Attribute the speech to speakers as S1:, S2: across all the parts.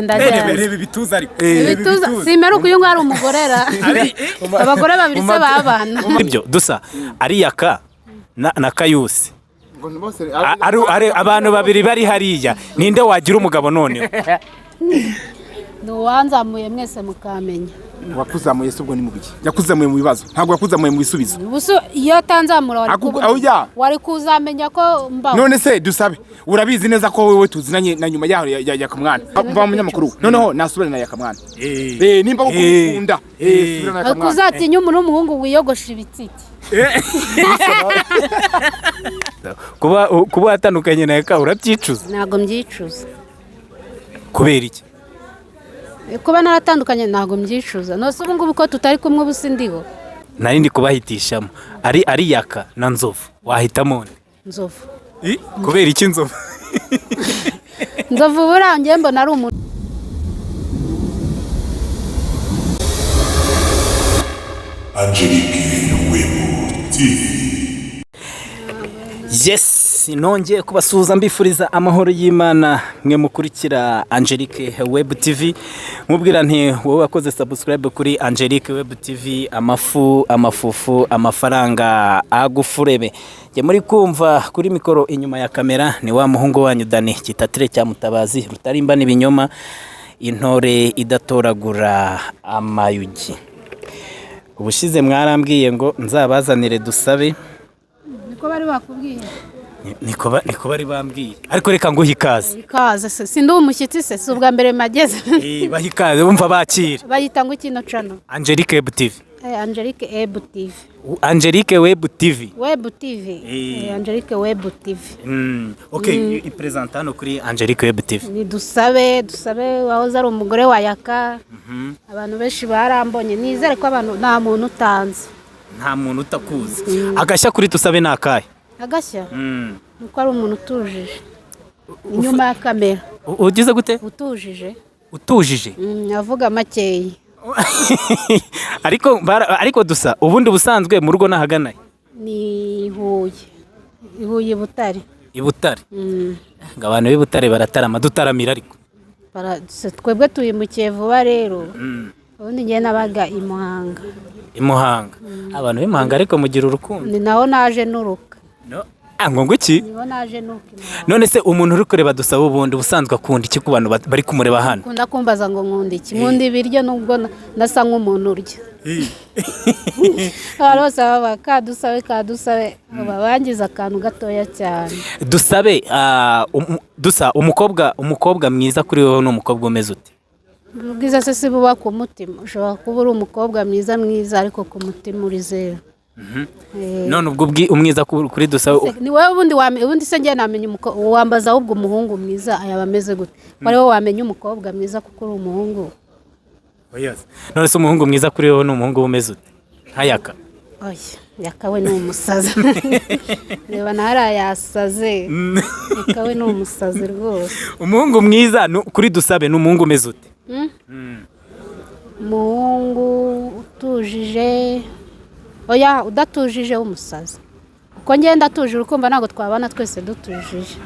S1: reba ibituza ariko
S2: ibituza simeruka uyu ngwari umugorera abagore babiri se babana
S1: ibyo dusa ari yaka na Kayusi ari abantu babiri bari hariya ninde wagira umugabo none
S2: Nuwanzamuye mwese mukamenya
S3: wakuzamuye se ubwo ni mubiki yakuzamuye mu bibazo ntabwo yakuzamuye mu bisubizo
S2: ubuso iyo tanzamura wari kuzamenya ko mbaho
S3: none se dusabe urabizi neza ko wewe tuzinanye na nyuma yaho ya Kamwana mva munyamakuru noneho nasubire na ya Kamwana nimba gukunda subira na Kamwana
S2: kuzatinya umuntu w'umuhungu wiyogosha ibitsiti
S1: kuba atandukanye na Yaka urabyicuza
S2: ntago mbyicuza
S1: kubera iki
S2: kuba naratandukanye ntago mbyicuza nose ubu ngubu ko tutari kumwe busindiho
S1: nari ndi kubahitishamo ari Yaka na Nzovu wahitamo
S2: Nzovu
S1: kubera iki Nzovu
S2: Nzovu burangiye mbona ari umuntu
S4: Angelique Web TV.
S1: Yes, nongeye kubasuhuza mbifuriza amahoro y'Imana mwe mukurikira Angelique Web TV. Mubwira nti wowe wakoze subscribe kuri Angelique Web TV, amafufu, amafaranga agufurebe. Je muri kumva kuri mikoro inyuma ya kamera ni wa muhungu wanyu Dani Kitatire cya Mutabazi rutarimba n'ibinyoma intore idatoragura amayugi. Ubushize mwarambwiye ngo nzabazanire dusabe
S2: niko bari bakubwiye
S1: niko bari bambwiye ariko reka ngo ikaze
S2: sindi umushyitsi se ubwa mbere mageze
S1: bahikaze umva bakira
S2: bayita ngo kino channel
S1: Angelique Web TV
S2: Angelique Web TV
S1: Angelique Web TV
S2: Angelique Web TV
S1: okay ipresenta hano kuri Angelique Web TV
S2: ni dusabe wahoze ari umugore wa Yaka abantu benshi barambonye nizere ko abantu nta muntu utanze
S1: nta muntu utakuzi agashya kuri dusabe nakaye
S2: agashya nuko ari umuntu utujije inyuma ya kamera
S1: ugize gute
S2: utujije avuga makeyi
S1: ariko dusa ubundi busanzwe mu rugo nahaganaye
S2: ni Huye Butare
S1: ngo abantu b'Ibutare baratarama dutaramira ariko
S2: twebwe tuyimukiye vuba rero ubundi ngiye nabaga i Muhanga
S1: abantu b'Imuhanga ariko mugira urukundo
S2: ni naho naje nuruka
S1: ngo iki
S2: niho naje nuka
S1: none se umuntu uri kureba dusaba ubundi busanzwe akunda iki ku bantu bari kumureba hano
S2: kunda kumbaza ngo nkunda iki nkunda ibiryo nubwo nasa nk'umuntu urya arose baba kadusabe babangiza akantu gatoya cyane
S1: dusabe dusa umukobwa mwiza kuri wowe n'umukobwa umeze ute
S2: ubwiza se si buba ku mutima ushobora kuba uri umukobwa mwiza ariko ku mutima uri zero
S1: none ubwo umwiza kuri dusabe
S2: ni wowe ubundi se ngiye namenya wambaza ahubwo umuhungu mwiza yaba ameze gute wari wowe wamenya umukobwa mwiza kuko uri umuhungu
S1: none se umuhungu mwiza kuri wowe n'umuhungu umeze ute nka Yaka
S2: Yaka we ni umusazi reba ntara yasaze Yaka we ni umusazi rwose
S1: umuhungu mwiza kuri dusabe ni umuhungu umeze ute
S2: umuhungu utujije udatujije w'umusazi uko ngenda atuje urukumva ntabwo twabana twese dutujije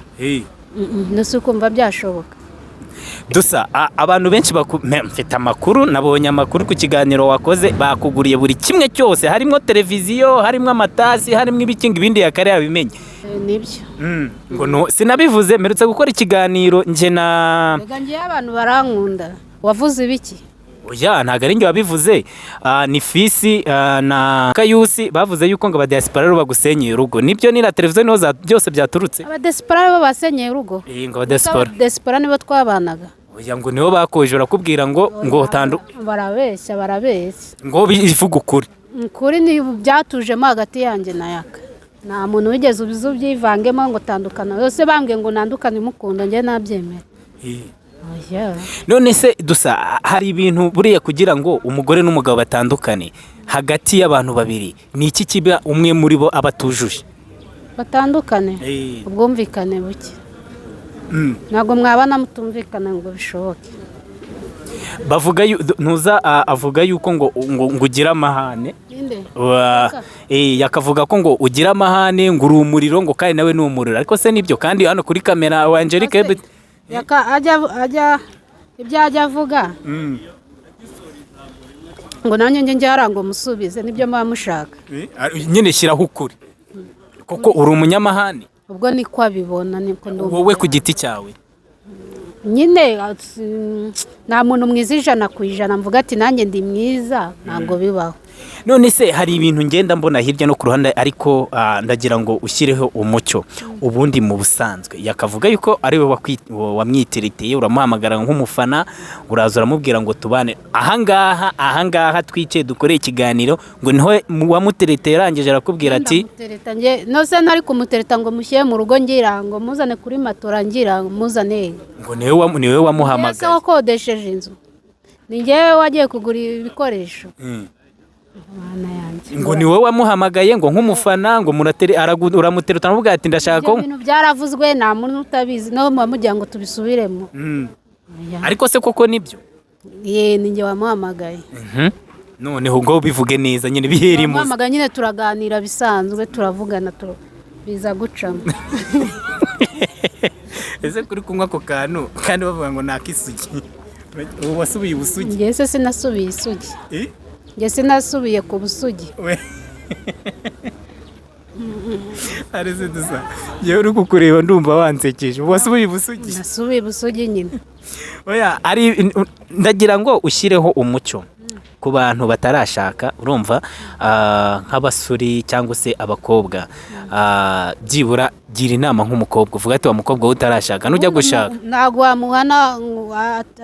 S2: nese ukumva byashoboka
S1: dusa abantu benshi mfite amakuru nabonye amakuru ku kiganiro wakoze bakuguriye buri kimwe cyose harimo televiziyo harimo amatasi harimo ibikinga ibindi yakare yabimenye
S2: nibyo
S1: ngo sinabivuze mperutse gukora ikiganiro
S2: ngiye abantu barankunda wavuze ibiki
S1: ntabwo ari njye wabivuze ni Fisi na Kayusi bavuze yuko ngo abadiaspora bagusenyeye urugo nibyo ni na televiziyo niho byose byaturutse
S2: abadiaspora bo basenyeye urugo
S1: ngo abadiaspora
S2: nibo twabanaga
S1: ngo niho bakoje barakubwira ngo
S2: barabeshya
S1: ngo bivuga
S2: ukuri ni byatujemo hagati yanjye na Yaka nta muntu wigeze ubyivangemo ngo tandukana yose bambwiye ngo nandukane mukunda njye nabyemera
S1: none se dusa hari ibintu buriya kugira ngo umugore n'umugabo batandukane hagati y'abantu babiri ni iki kiba umwe muri bo abatujuje
S2: batandukane ubwumvikane buke ntabwo mwabana mutumvikana ngo bishoboke
S1: avuga yuko ngo ugira amahane yakavuga ko ngo ugira amahane ngo uri umuriro ngo kandi nawe ni umuriro ariko se nibyo kandi hano kuri kamera wa Angelique
S2: Yaka ibyo ajya avuga ngo nanjye njye harangwa musubize nibyo muba mushaka
S1: nyine shyiraho ukuri kuko uri umunyamahane
S2: ubwo niko abibona niko
S1: wowe ku giti cyawe
S2: nyine nta muntu mwiza 100% mvuga ati nanjye ndi mwiza ntabwo bibaho.
S1: none se hari ibintu ngenda mbona hirya no ku ruhande ariko ndagira ngo ushyireho umucyo ubundi mu busanzwe yakavuga yuko ari we wamwitiriteye uramuhamagara nk'umufana uraza uramubwira ngo tubane ahangaha twicaye dukore ikiganiro ngo niho wamutereteye yarangije arakubwira ati
S2: no se ntari kumutereta ngo mushyire mu rugo ngira ngo muzane kuri matora ngira muzane
S1: ngo niwe wamuhamagaye
S2: ese wakodesheje inzu ni njyewe wagiye kugura ibikoresho
S1: ngo ni wowe wamuhamagaye ngo nk'umufana ngo uramutereta uravuga ati ndashaka ko
S2: ibintu byaravuzwe nta muntu utabizi no mugira ngo tubisubiremo
S1: ariko se koko nibyo
S2: ni njye wamuhamagaye
S1: noneho ngo bivuge neza nyine biherimo
S2: wamuhamagaye nyine turaganira bisanzwe turavugana biza gucamo
S1: ese kuri kunywa ako kantu kandi bavuga ngo nakisugi ubu wasubiye ubusugi
S2: njye se sinasubiye isugi njye sinasubiye ku busugi
S1: arese dusa yewe uri kukureba ndumva wansekeje ubu wasubiye ubusugi
S2: nasubiye ubusugi nyine
S1: oya ndagira ngo ushyireho umucyo ku bantu batarashaka urumva nk'abasuri cyangwa se abakobwa byibura gira inama nk'umukobwa uvuga ati wa mukobwa utarashaka nujya gushaka
S2: ntabwo wamuhana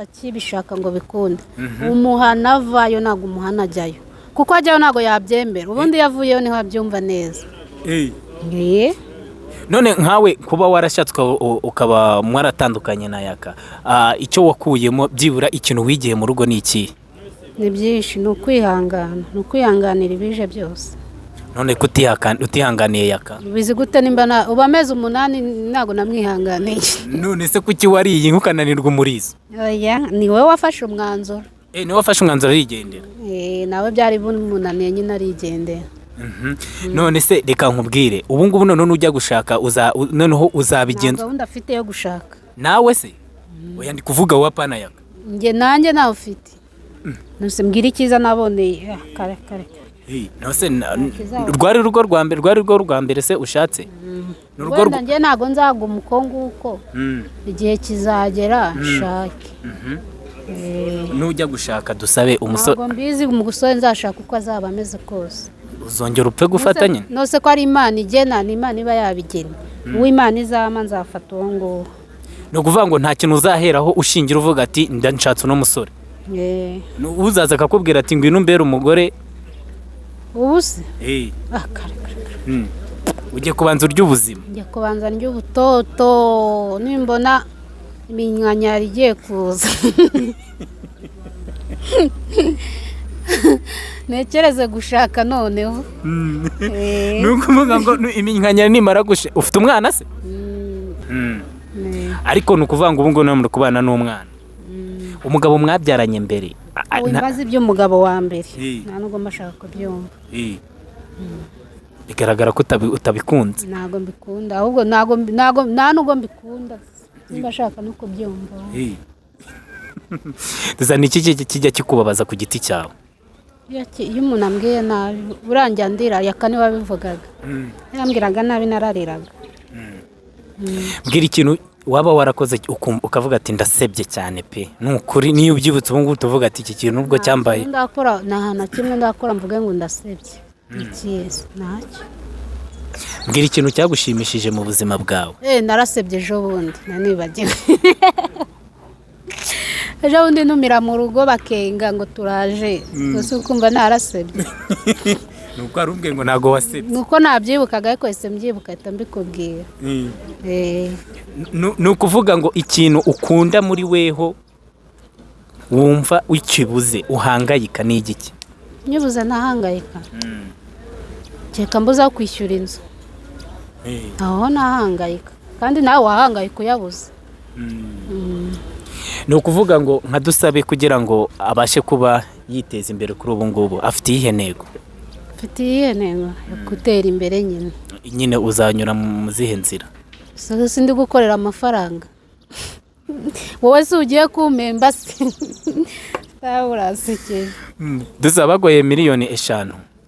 S2: akibishaka ngo bikunde umuhana avayo ntabwo umuhana ajyayo kuko ajyayo ntabwo yabyemera ubundi yavuyeyo niho abyumva neza
S1: none nkawe kuba warashatse ukaba mwaratandukanye na Yaka icyo wakuyemo byibura ikintu wigiye mu rugo ni iki
S2: ni byinshi ni ukwihanganira ibije byose
S1: none ko utihanganiye Yaka
S2: bizi gute nimba uba amezi 8 ntabwo namwihanganiye
S1: none se kuki wariye nkukananirwa umurizo
S2: oya ni wowe wafashe umwanzuro
S1: niwe wafashe umwanzuro arigendera
S2: nawe byari bimunaniye nyine arigendera
S1: none se reka nkubwire ubu ngubu none ujya gushaka noneho uzabigenza
S2: gahunda afite yo gushaka
S1: nawe se oya ndi kuvuga wowe apana Yaka
S2: njye nanjye nawe ufite nuse mbwira icyiza naboneye kare
S1: nose rwari urugo rwa mbere se ushatse
S2: n'urugo njye ntabwo nzaga umukongo uko igihe kizagera nshake
S1: nujya gushaka dusabe umusore
S2: ntabwo mbizi umusore nzashaka uko azaba ameze kose
S1: uzongera upfe gufatanya
S2: nose ko ari Imana igena ni Imana iba yabigena uw'Imana izama nzafata uwo nguwo
S1: ni ukuvuga ngo nta kintu uzaheraho ushingira uvuga ati ndanshatse uno musore uzaza akakubwira ati ngwino umbere umugore
S2: ubu se
S1: ujye kubanza urya ubuzima
S2: njya kubanza ndya ubutoto nimbona iminkanyari igiye kuza ntekereze gushaka noneho
S1: ni ukuvuga ngo iminkanyari nimara gushaka ufite umwana se ariko ni ukuvuga ngo ubu ngubu muri kubana n'umwana umugabo mwabyaranye mbere
S2: wibaza iby'umugabo wa mbere nta nubwo mbashaka kubyumva
S1: bigaragara ko utabikunze
S2: ntabwo mbikunda ahubwo nta nubwo mbikunda mbashaka no kubyumva
S1: dusa ni iki kijya kikubabaza ku giti cyawe
S2: iyo umuntu ambwiye nabi burangira ndira Yaka niwe wabivugaga yambwiraga nabi narariraga
S1: mbwira ikintu waba warakoze ukavuga ati ndasebye cyane pe nukuri niyo ubyibutse ubu ngubu tuvuga ati iki kintu ubwo cyambaye
S2: ndakora nta na kimwe ndakora mvuge ngo ndasebye ikiza ntacyo
S1: mbwira ikintu cyagushimishije mu buzima bwawe
S2: narasebye ejo bundi nanibagiwe ejo bundi numira mu rugo bakenga ngo turaje gusa ukumva narasebye
S1: nuko ari ubwe ngo ntago wasebye
S2: nuko nabyibukaga ariko ese mbyibuka ahita mbikubwira
S1: ni ukuvuga ngo ikintu ukunda muri weho wumva ukibuze uhangayika ni igiki
S2: nyibuze ntahangayika cyeka mbuza kwishyura inzu aho ntahangayika kandi nawe wahangayika uyabuze
S1: ni ukuvuga ngo nka dusabe kugira ngo abashe kuba yiteza imbere kuri ubu ngubu afite iyihe ntego
S2: afite iyihe ntego yo gutera imbere
S1: nyine uzanyura mu zihe nzira
S2: sindi gukorera amafaranga wowe si ugiye kumpemba se urasekeje.
S1: dusa bagoye miliyoni 5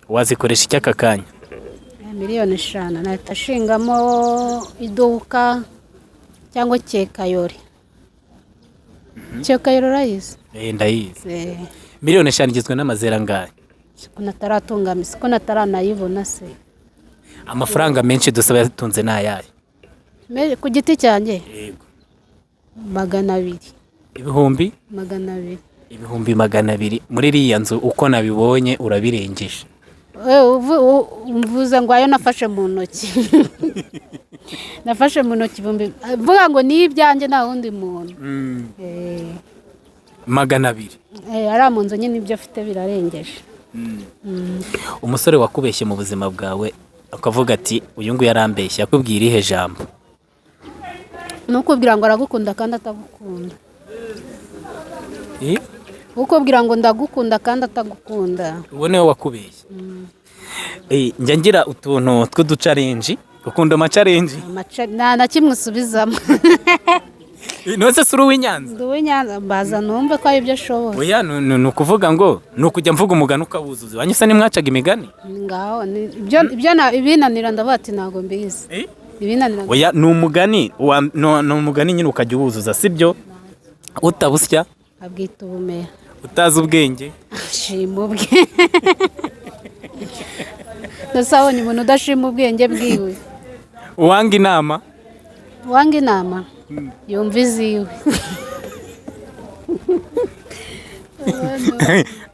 S1: wazikoresha iki aka kanya?
S2: Miliyoni 5 nahita ashingamo iduka cyangwa Cyekayori. Cyekayori urayizi?
S1: Ndayizi. Miliyoni 5 igizwe n'amazera ngahe?
S2: Siko nataratunga siko nataranayibona se.
S1: Amafaranga menshi dusaba yatunze n'ayaye?
S2: Ku giti cyanjye?
S1: Yego.
S2: 200.
S1: Ibihumbi?
S2: 200.
S1: Ibihumbi 200 muri iriya nzu uko nabibonye urabirengeje.
S2: Mvuze ngo ayo nafashe mu ntoki. Nafashe mu ntoki ibihumbi vuga ngo ni ibyanjye nta wundi muntu.
S1: 200.
S2: Ari mu nzu nyine ibyo afite birarengeje.
S1: Umusore wakubeshye mu buzima bwawe akavuga ati uyu nguyu yarambeshye akubwira ihe jambo?
S2: Nukubwira ngo aragukunda kandi atagukunda. Ukubwira ngo ndagukunda kandi atagukunda.
S1: Ubone we wakubeshye. Njya ngira utuntu tw'uducarenji. Ukunda amacarenji?
S2: Na kimwe usubizamo.
S1: Nose suru w'Inyanza?
S2: Ndi w'Inyanza mbaza numve ko ari byo ashoboye.
S1: Oya nukuvuga ngo nukujya mvuga umugani ukawuzuza. Wanyusa nimwacaga imigani?
S2: Ngaho ibyo ibinanira ndabati nago mbizi. Ibinanira.
S1: Oya numugani numugani nyine ukajya uwuzuza sibyo? Utabusya
S2: abwita ubumeya.
S1: Utazi ubwenge
S2: ashima ubwenge. Ndasabonye umuntu udashima ubwenge bwiwe.
S1: Wanga inama?
S2: Wanga inama yumva iziwe.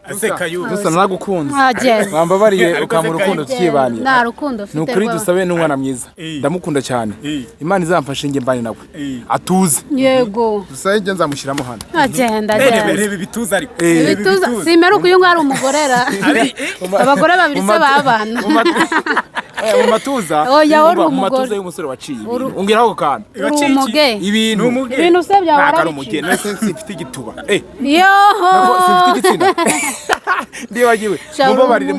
S3: Aseka yu dusa nagukunze.
S2: Wambabariye
S3: ukamura urukundo tukibaniye.
S2: Nta rukundo ufite.
S3: Nukuri dusabe n'umwana mwiza. Ndamukunda cyane. Imana izamfashe nge mbane nawe. Atuze.
S2: Yego.
S3: Dusabe nge nzamushyiramo hano.
S2: Agenda.
S1: Rebe bituza ariko.
S2: Bituza simeruka uyu ngwari umugorera. Abagore babiri se babana.
S3: Mu matuza.
S2: Oya uri umugore.
S3: Mu matuza y'umusore waciye. Ungiraho ako kantu.
S2: Umuge.
S3: Ibintu
S2: se bya
S3: warabici. Umuge nase simfite igituba.
S2: Yoho.
S3: Simfite igitsina. Ndibagiwe. Mubabarire.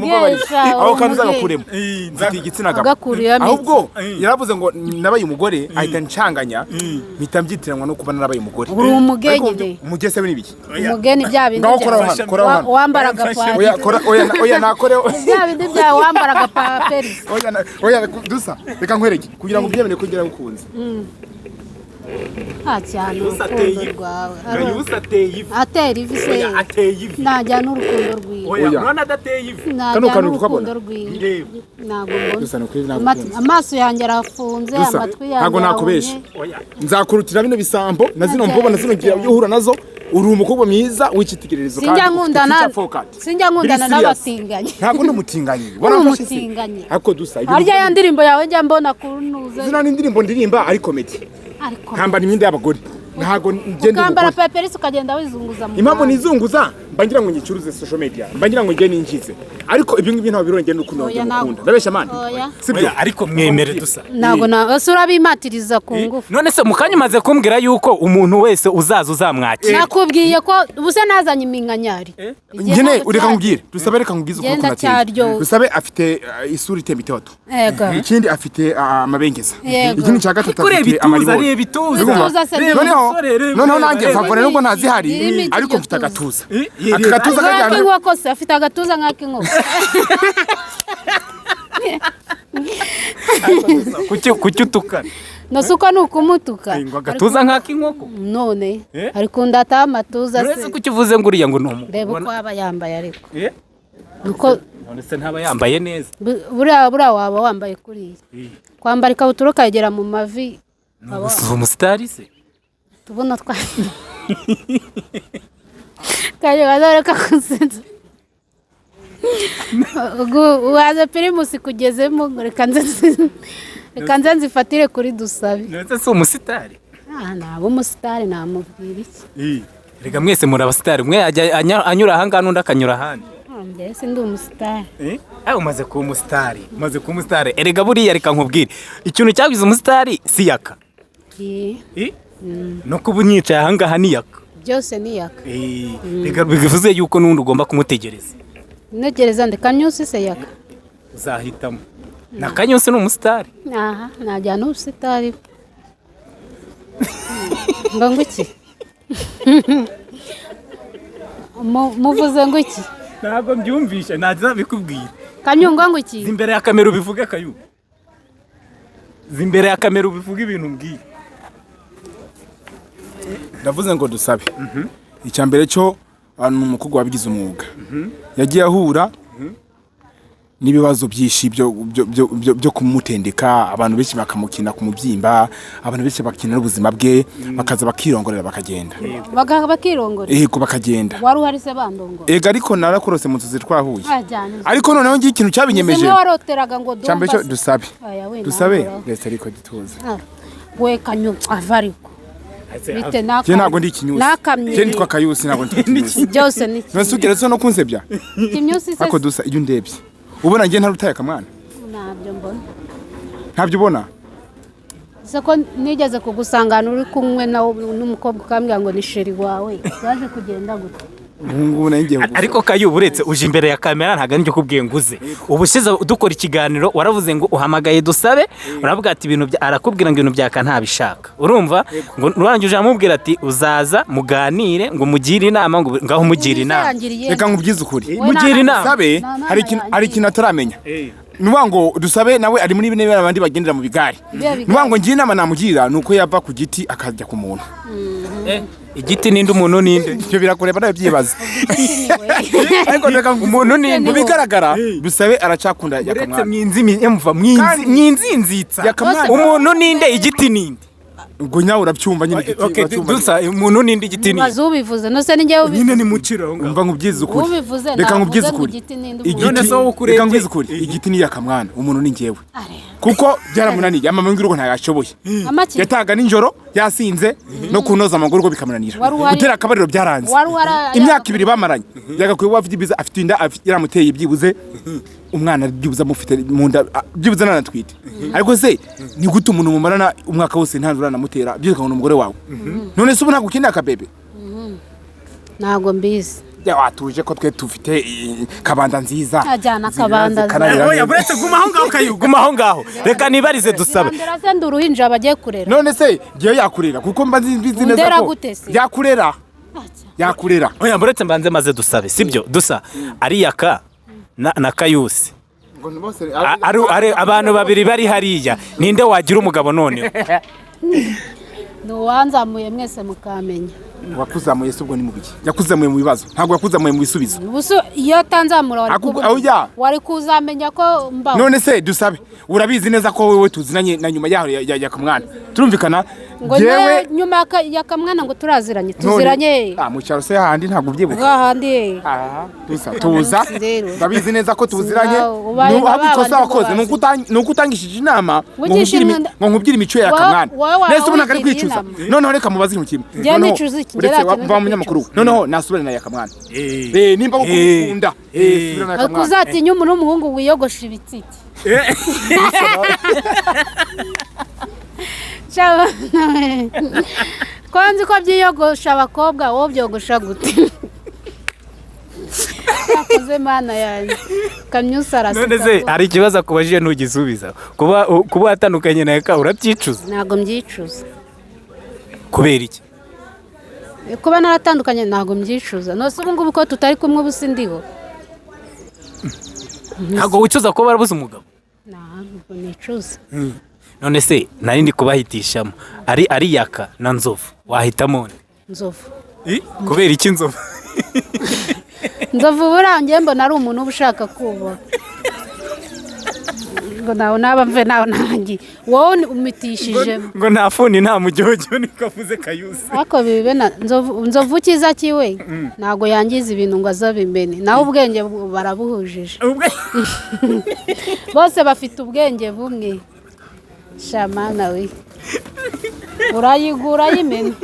S3: Aho kantu zagakuremo. Mfite igitsina gabo. Ahubwo yaravuze ngo nabaye umugore ahita ncanganya mpita mbyitiranywa no kuba narabaye umugore.
S2: Uri umugenge.
S3: Umugenge se n'ibiki?
S2: Umugeni bya bindi
S3: bya.
S2: Wambaraga paperi.
S3: Oya nakore.
S2: Bya bindi bya wambaraga paperi.
S3: Oya dusa reka nkwereke kugira ngo byemere ko ngira gukunze.
S2: Cyane urukundo rwawe. Ateye ivi se. Najya n'urukundo rwiwe.
S1: Oya urana adateye ivi.
S2: Najya n'urukundo rwiwe. Ntabwo amaso yanjye arafunze amatwi yanjye.
S3: Ntabwo nakubesha. Nzakurutira bino bisambo na zino mbobo na zino ngira uhura nazo. Uri umukobwa mwiza w'ikitegererezo
S2: kandi. Sinjya nkundana n'abatinganyi.
S3: Ntabwo ndumutinganyi.
S2: Umutinganyi.
S3: Ariko dusa.
S2: Harya ya ndirimbo yawe njya mbona kurunuze.
S3: Zina n'indirimbo ndirimba ari comedy. Kambara imyenda y'abagore. Ntago ngende.
S2: Kambara paperisi ukagenda wizunguza mu.
S3: Impamvu nizunguza mbangira ngo nyicuruze social media. Mbangira ngo ngiye ninjize. Ariko ibyo ngibyo ntaho birongeye n'ukuntu ndakunda. Ndabesha mani.
S1: Sibyo ariko mwemere dusa.
S2: Ntago basura bimatiriza ku ngufu.
S1: None se mukanya maze kumbwira yuko umuntu wese uzaza uzamwakira.
S2: Nakubwiye ko ubuse nazanye iminkanyari.
S3: Nyine ureka nkubwire. Dusabe reka nkubwize uko kunateye. Dusabe afite isura itemba itoto.
S2: Yego.
S3: Ikindi afite amabengeza. Ikindi cya gatatu afite
S1: amaribo.
S3: Noneho nanjye mvavone nubwo ntazihari ariko mfite agatuza. Akagatuza kajyana.
S2: Nk'inkoko se afite agatuza nk'ak'inkoko.
S1: Kuki utukana?
S2: Nasuka nukumutuka.
S1: Ngo agatuza nk'ak'inkoko.
S2: None ariko ndata amatuza se.
S1: Uretse kuki uvuze ngo uriya ngo numu.
S2: Reba uko aba yambaye ariko.
S1: Nuko none se ntaba yambaye neza.
S2: Buriya waba wambaye kuriya. Kwambara ikabutura ukagera mu mavi.
S1: Umusitari se.
S2: Tubona twa. Kaje bazareka kusenza. Waza Primus kugezemo reka nze nzifatire kuri dusabe.
S1: None se umusitari?
S2: Nabo umusitari namubwira iki?
S1: Rega mwese muri abasitari mwe anyura ahanga n'undi akanyura ahandi.
S2: Mbese ndi umusitari.
S1: Umaze kuba umusitari. Erega buriya reka nkubwire. Ikintu cyagize umusitari si yaka. No kuba unyicaye ahangaha ni yaka.
S2: Byose ni yaka.
S1: Reka bivuze yuko n'undi ugomba kumutegereza.
S2: Ntegereza Kanyusi se yaka.
S1: Uzahitamo. Na Kanyusi ni umusitari.
S2: Najya n'ubusitari. Ngo iki? muvuze ngo iki?
S1: ntabwo mbyumvisha ntaza bikubwira.
S2: Kanyunga ngo iki?
S1: Zimbere ya kamera ubivuge Kayu. Zimbere ya kamera ubivuge ibintu mbwiye.
S3: ndavuze ngo dusabe icya mbere cyo abantu umukobwa wabigize umwuga yagiye ahura n'ibibazo byinshi byo kumutendeka, abantu benshi bakamukina ku mubyimba, abantu benshi bakina n'ubuzima bwe, bakaza bakirongorera bakagenda.
S2: Bakirongorera?
S3: Yego bakagenda.
S2: Wari uhari se bandongora?
S3: Ega ariko narakorose mu tuzi twahuye. Ariko noneho ngiye ikintu cyabinyemeje.
S2: Zimwe waroteraga ngo dumba.
S3: Cyambe cyo dusabe rese ariko dutuze.
S2: We Kanyu avariko. Bite naka.
S3: Je ntago ndi ikinyusi.
S2: Nakamye.
S3: Je nditwa Kayusi ntago ndi ikinyusi.
S2: Byose ni.
S3: Nasugeretse no kunsebya.
S2: Ikinyusi se.
S3: Ako dusa iyo ndebye. Ubona ngiye ntarutaye akamwana?
S2: Ntabyo mbona.
S3: Ntabyo ubona?
S2: Sako nigeze kugusangana uri kumwe n'umukobwa ukambwira ngo ni sheri wawe. Yaje kugenda gute?
S3: Ubungubu nanjye
S1: ariko Kayu buretse uje imbere ya kamera ntago njye kubwiye nguze. Ubushize dukora ikiganiro waravuze ngo uhamagaye dusabe, uravuga ati ibintu arakubwira ngo ibintu byaka ntabishaka. Urumva ngo urangije amubwira ati uzaza muganire ngo mugire inama ngo ngaho mugire inama.
S3: Reka nkubyize ukuri.
S1: Mugire inama.
S3: Sabe hari ikintu ataramenya. Nuba ngo dusabe nawe ari muri bine abandi bagendera mu bigari. Nuba ngo ngiye inama namugira nuko yava ku giti akajya ku muntu.
S1: Igiti ninde umuntu ninde?
S3: Icyo birakureba nawe byibaza.
S1: Ariko reka umuntu ninde
S3: bigaragara dusabe aracakunda
S1: yakamwana. Mwinzinzitsa. Umuntu ninde igiti ninde?
S3: Ubwo nyawe urabyumva nyine igiti.
S1: Dusa umuntu ninde igiti ninde?
S2: Bazubivuze no se ninjye ubivuze.
S1: Nyine ni muciro ngo.
S3: Umva nkubyize ukuri.
S2: Ubivuze
S3: reka nkubyize ukuri. Reka nkubyize ukuri. Igiti ni yakamwana umuntu ni ngewe. Kuko byaramunaniye amama ngiro ntayashoboye. Yataga ninjoro yasinze no kunoza amaguru bikamunanira. Gutera akabariro byaranze. Imyaka 2 bamaranye. Yagakwiye wafite ibiza afite inda yaramuteye ibyibuze. Umwana byibuza mufite mu nda byibuza nanatwite. Ariko se ni gute umuntu mumarana umwaka wose ntandura namutera byuka ngo umugore wawe. None se ubu ntabwo ukeneye akabebe?
S2: Ntago mbizi.
S3: Ya watuje ko twe tufite kabanda nziza.
S2: Ajyana kabanda.
S1: Oya buretse gumaho ngaho Kayu gumaho ngaho. Reka nibarize dusabe.
S2: Ndera se uruhinja bagiye kurera.
S3: None se giye yakurera kuko mba nzizi neza ko. Yakurera. Yakurera.
S1: Oya buretse mbanze maze dusabe sibyo dusa ari yaka na Kayusi. Ari abantu babiri bari hariya ninde wagira umugabo none?
S2: Nuwanzamuye mwese mukamenya.
S3: Wakuzamuye se ubwo ni mubiki? Yakuzamuye mu bibazo ntabwo yakuzamuye mu bisubizo.
S2: Buso iyo tanzamura wari kuzamenya ko mbaho.
S3: None se dusabe urabizi neza ko wewe tuzinanye na nyuma yaho ya kamwana turumvikana
S2: jewe nyuma ya kamwana ngo turaziranye tuziranye
S3: mu cyaro se handi ntabwo ubyibuka
S2: handi
S3: tuza ndabizi neza ko tuziranye n'abikosa wakoze nuko utangishije inama ngo nkubwire imico ya kamwana nese ubona kari kwicuza noneho reka mubaze ikintu kimwe uretse wa munyamakuru noneho nasubire na ya kamwana nimba ukunda
S2: kuzatinya umuntu w'umuhungu wiyogosha ibitsiki Kwanzi ko byiyogosha abakobwa wowe byogosha gute? Akoze mana yanjye. Kamyusa araseka.
S1: None se hari ikibazo akubajije ntugisubiza. Kuba atandukanye na Yaka urabyicuza?
S2: Ntago mbyicuza.
S1: Kubera iki?
S2: Kuba naratandukanye ntago mbyicuza. No se ubungubu ko tutari kumwe busindiho.
S1: Ntago wicuza ko barabuze umugabo?
S2: Ntago nicuza.
S1: None se nari ndi kubahitishamo ari Yaka na Nzovu wahitamo nde?
S2: Nzovu.
S1: Kubera iki Nzovu?
S2: Nzovu burangiye mbona ari umuntu ubushaka kuba. Ngo nawe nabamve nawe nangi. Wowe umitishije.
S1: Ngo nta funi nta mujyojo nikavuze Kayusi.
S2: Ako bibe na Nzovu kiza kiwe. Nago yangiza ibintu ngo azabimene. Naho ubwenge barabuhujije. Bose bafite ubwenge bumwe. Shamana we. Urayigura yimena.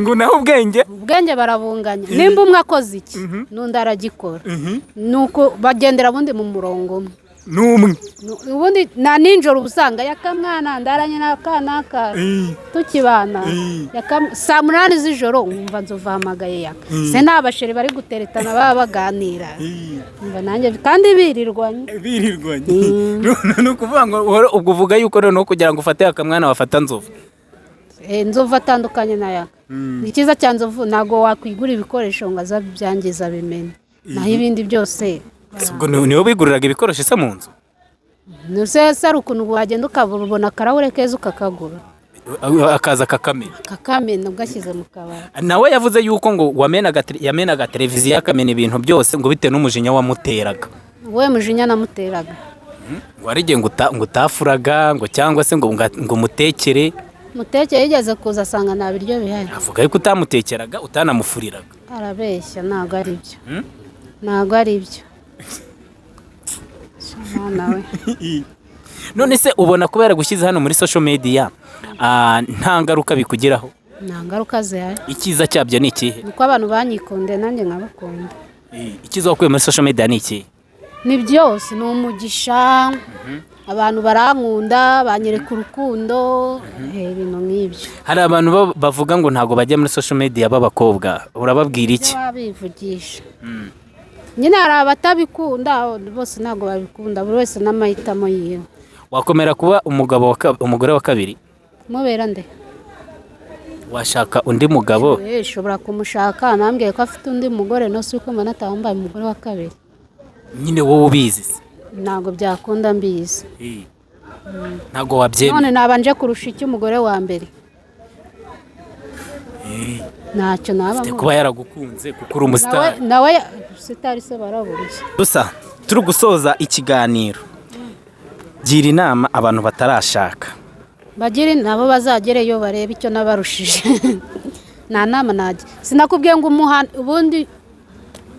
S1: Ngo naho ubwenge
S2: barabunganya. Nimba umwe akoze iki nundi aragikora. Nuko bagendera bundi mu murongo
S1: numwe.
S2: Ubundi na ninjoro ubusanga yakamwana ndaranye nakanaka tukibana saa 8 z'ijoro umva nzovahamagaye Yaka se nabasheri bari guteretana baba baganira umva nanjye kandi birirwanye
S1: no kuvuga ngo ubwo uvuga yuko no kugira ngo ufate akamwana wafata Nzovu
S2: inzovu atandukanye n'ayaka icyiza cya nzovu ntabwo wakwigura ibikoresho ngo azabyangiza bimene naho ibindi byose
S1: ubwo niwe biguriraga ibikoresho se mu nzu
S2: nuse ari ukuntu wagenda ukabona akarahure keza ukakagura
S1: akaza kakamena
S2: ugashyize mu kabari
S1: nawe yavuze yuko ngo yamenaga televiziyo akamena ibintu byose ngo bitewe n'umujinya wamuteraga
S2: wowe mujinya namuteraga
S1: warigiye ngo utafuraga ngo cyangwa se ngo mutekere
S2: yigeze kuza asanga nta biryo bihari
S1: avuga yuko utamutekeraga utanamufuriraga
S2: arabeshya ntabwo ari byo ntabwo ari byo nawe
S1: none se ubona kuba yaragushyize hano muri social media nta ngaruka bikugeraho
S2: nta ngaruka zihari
S1: icyiza cyabyo ni ikihe
S2: nuko abantu banyikunde nanjye nkabakunda
S1: icyiza wakuye muri social media ni ikihe
S2: ni byose ni umugisha abantu barankunda banyereka urukundo ibintu nk'ibyo
S1: hari abantu bavuga ngo ntabwo bajya muri social media b'abakobwa urababwira iki
S2: babivugisha nyine hari abatabikunda bose ntabwo babikunda buri wese n'amahitamo yiwe
S1: wakomera kuba umugore wa kabiri
S2: mubera nde
S1: washaka undi mugabo
S2: ushobora kumushaka nambwiye ko afite undi mugore no si uko mbona atambaye umugore wa kabiri
S1: nyine wowe ubizi
S2: ntabwo byakunda mbizi
S1: ntabwo wabyemera
S2: none nabanje kurusha iki umugore wa mbere ntacyo nabamo
S1: kuba yaragukunze kuko uri umusitari
S2: nawe sitari se baraburiye
S1: gusa turi gusoza ikiganiro gira inama abantu batarashaka
S2: bagire nabo bazagereyo barebe icyo nabarushije nta nama najya sinakubwiye ngo ubundi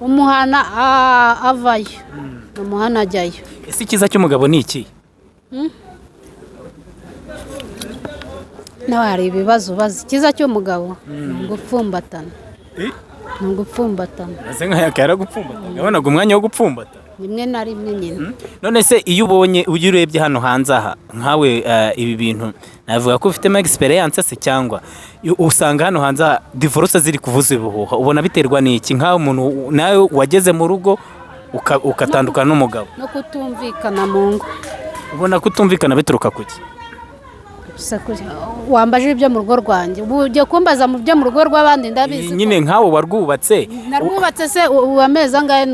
S2: umuhana avayo umuhana ajyayo
S1: ese icyiza cy'umugabo ni iki
S2: nawe hari ibibazo ubaza icyiza cy'umugabo ni ugupfumbatana ni ugupfumbatana
S1: ese nk'ayaka yaragupfumbatana yabonaga umwanya wo gupfumbata
S2: rimwe na rimwe nyine
S1: none se iyo urebye hano hanze aha nkawe ibi bintu navuga ko ufitemo experience se cyangwa usanga hano hanze aha divorce ziri kuvuza ibihuha ubona biterwa n'iki nk'aho umuntu nawe wageze mu rugo ukatandukana n'umugabo
S2: no kutumvikana mu ngo
S1: ubona kutumvikana bituruka kuki
S2: wambaje ibyo mu rugo rwanjye ugiye kumbaza mu byo mu rugo rw'abandi ndabizi
S1: nyine nkawe warwubatse
S2: narwubatse se uwamezi angahe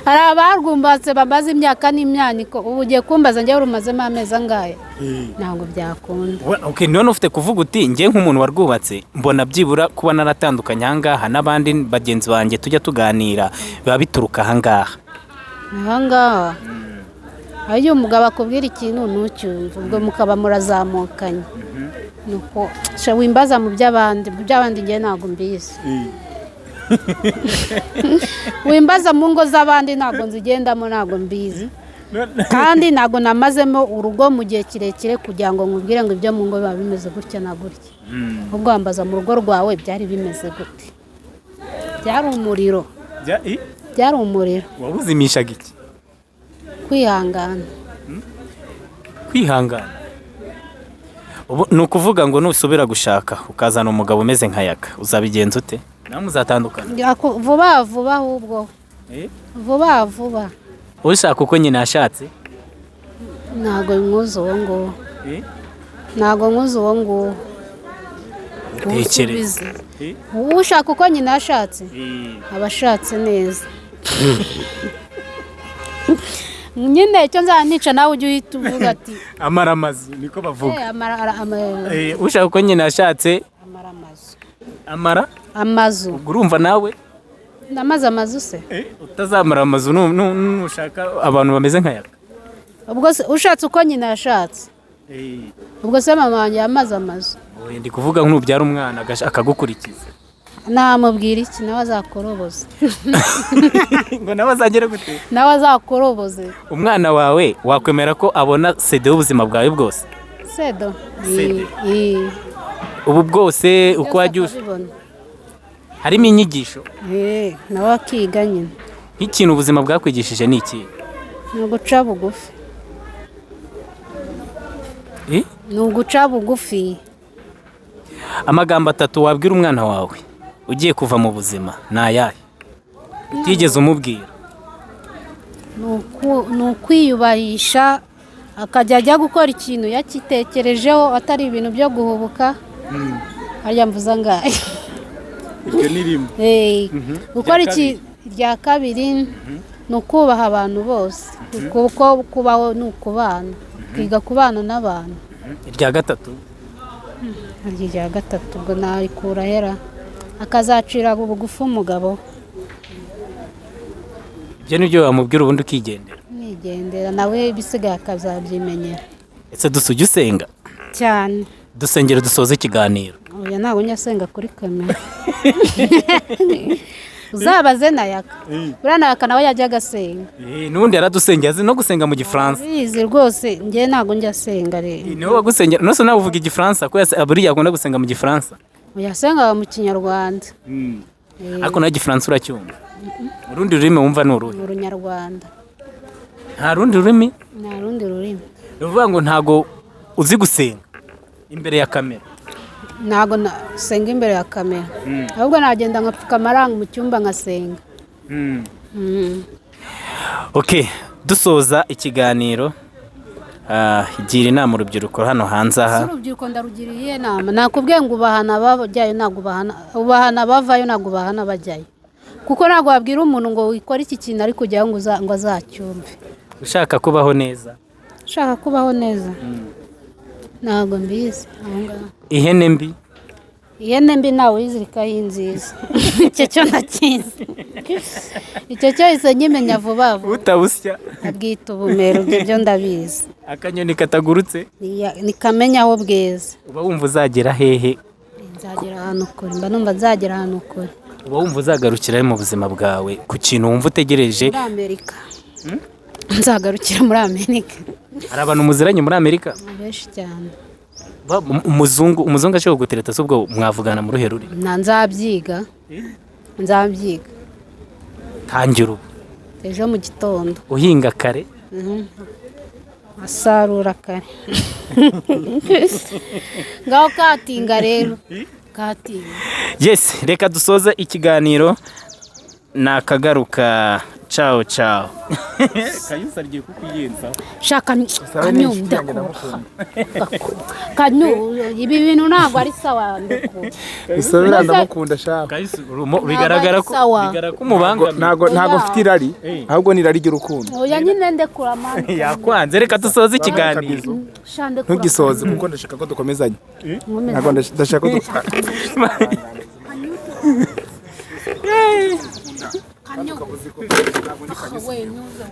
S2: hari abarwumbatse bamaze imyaka n'imyaniko ubu ugiye kumbaza njyewe rumazemo amezi angahe ntabwo byakunda
S1: none ufite kuvuga uti njye nk'umuntu warwubatse mbona byibura kuba naratandukanye ahangaha n'abandi bagenzi banjye tujya tuganira biba bituruka ahangaha
S2: iyo umugabo akubwira ikintu ntucyumve ubwo mukaba murazamukanye nuko wimbaza mu by'abandi njye ntabwo mbizi wimbaza mu ngo z'abandi ntabwo nzigendamo ntabwo mbizi kandi ntabwo namazemo urugo mu gihe kirekire kugira ngo nkubwire ngo ibyo mu ngo biba bimeze gutya na gutya ubwo wambaza mu rugo rwawe byari bimeze gute byari umuriro
S1: wawuzimishaga iki
S2: kwihangana
S1: ni ukuvuga ngo nusubira gushaka ukazana umugabo umeze nka yaka uzabigenza ute nawe muzatandukana
S2: vuba vuba ahubwo vuba
S1: ushaka uko nyine yashatse
S2: ntabwo nkuzi uwo nguwo ntabwo nkuzi uwo nguwo
S1: utekereza
S2: ushaka uko nyine yashatse aba ashatse neza nyine icyo nzanica nawe ujye uhita uvuga ati
S1: amara amazu niko bavuga ushaka uko nyine yashatse amara
S2: amazu
S1: urumva nawe
S2: ndamaze amazu se
S1: utazamara amazu nushaka abantu bameze nka yaka
S2: ubwo se ushatse uko nyine yashatse ubwo se mama wanjye yamaze amazu
S1: ndi kuvuga nk'ubyara umwana akagukurikiza
S2: namubwira iki nawe azakoroboze
S1: ngo nawe azagere gute
S2: nawe azakoroboze
S1: umwana wawe wakwemera ko abona sede y'ubuzima bwawe bwose
S2: sedo
S1: ubu bwose uko wajya harimo inyigisho
S2: nawe akiga nyine
S1: nk'ikintu ubuzima bwakwigishije ni iki
S2: ni uguca bugufi ni uguca bugufi
S1: amagambo 3 wabwira umwana wawe ugiye kuva mu buzima ni ayahe utigeze umubwira
S2: ni ukwiyubahisha akajya ajya gukora ikintu yakitekerejeho atari ibintu byo guhubuka harya mvuza ngahe
S3: iryo ni rimwe
S2: gukora irya kabiri ni ukubaha abantu bose kuko kubaho ni ukubana kwiga kubana n'abantu
S1: irya gatatu
S2: irya gatatu ubwo narikura hera akazacira bugufi umugabo
S1: ibyo nibyo wamubwira ubundi ukigendera
S2: nigendera nawe ibisigaye akazabyimenyera
S1: ese dusujya usenga
S2: cyane
S1: dusengera dusoze ikiganiro
S2: oya ntabwo nyasenga kuri kamera uzabaze nayaka buriya nayaka nawe yajya agasenga
S1: n'ubundi yaradusengera azi no gusenga mu gifaransa
S2: bizi rwose njye ntabwo njya asenga rero
S1: niwe wagusengera nose nawe uvuga igifaransa ko buriya akunda gusenga mu gifaransa
S2: yasengaga mu kinyarwanda
S1: ariko nawe igifaransa uracyumva urundi rurimi wumva ni uruhe
S2: mu runyarwanda
S1: nta rundi rurimi
S2: nta rundi rurimi
S1: ni ukuvuga ngo ntabwo uzi gusenga imbere ya kamera
S2: ntabwo nasenga imbere ya kamera ahubwo nagenda nkapfuka amaranga mu cyumba nkasenga
S1: ok dusoza ikiganiro gira inama urubyiruko hano hanze aha
S2: urubyiruko ndarugiriye inama nakubwiye ngo ubahana abajyayo ntabwo ubahana abavayo ntabwo ubahana abajyayo kuko ntabwo wabwira umuntu ngo wikore iki kintu ari kujyaho ngo azacyumve
S1: ushaka kubaho neza
S2: ushaka kubaho neza ntabwo mbizi
S1: ihene mbi
S2: ihene mbi ntawe uyizirikaho inziza icyo cyo ndakizi icyo cyose nyimenya vuba vuba
S1: utabusya
S2: abwita ubumero ibyo ndabizi
S1: akanyoni katagurutse
S2: nikamenya aho bweze
S1: uba wumva uzagera hehe
S2: nzagera ahantu kure mba numva nzagera ahantu kure
S1: uba wumva uzagarukira mu buzima bwawe ku kintu wumva utegereje
S2: muri Amerika nzagarukira muri Amerika
S1: hari abantu muziranye muri Amerika
S2: benshi cyane
S1: umuzungu ashobora kugutereta se ubwo mwavugana mu ruhe ruri
S2: nzabyiga
S1: tangira ubu
S2: ejo mu gitondo
S1: uhinga kare
S2: asarura kare ngaho katinga rero katinga
S1: yes reka dusoze ikiganiro nakagaruka ciao ciao kayusa agiye kukuyenza
S2: shaka kanyumde ibi bintu ntabwo ari sawa ndakunda
S3: usabira ndamukunda shaka
S1: kayusa bigaragara ko umubanga
S3: ntago mfite irari ahubwo ni irari ry'urukundo
S2: oya nyine ndekura manje
S1: yakwanze reka dusoze ikiganiro
S3: ntugisoze kuko ndashaka ko dukomezanya ntago ndashaka ko
S2: Kanyuze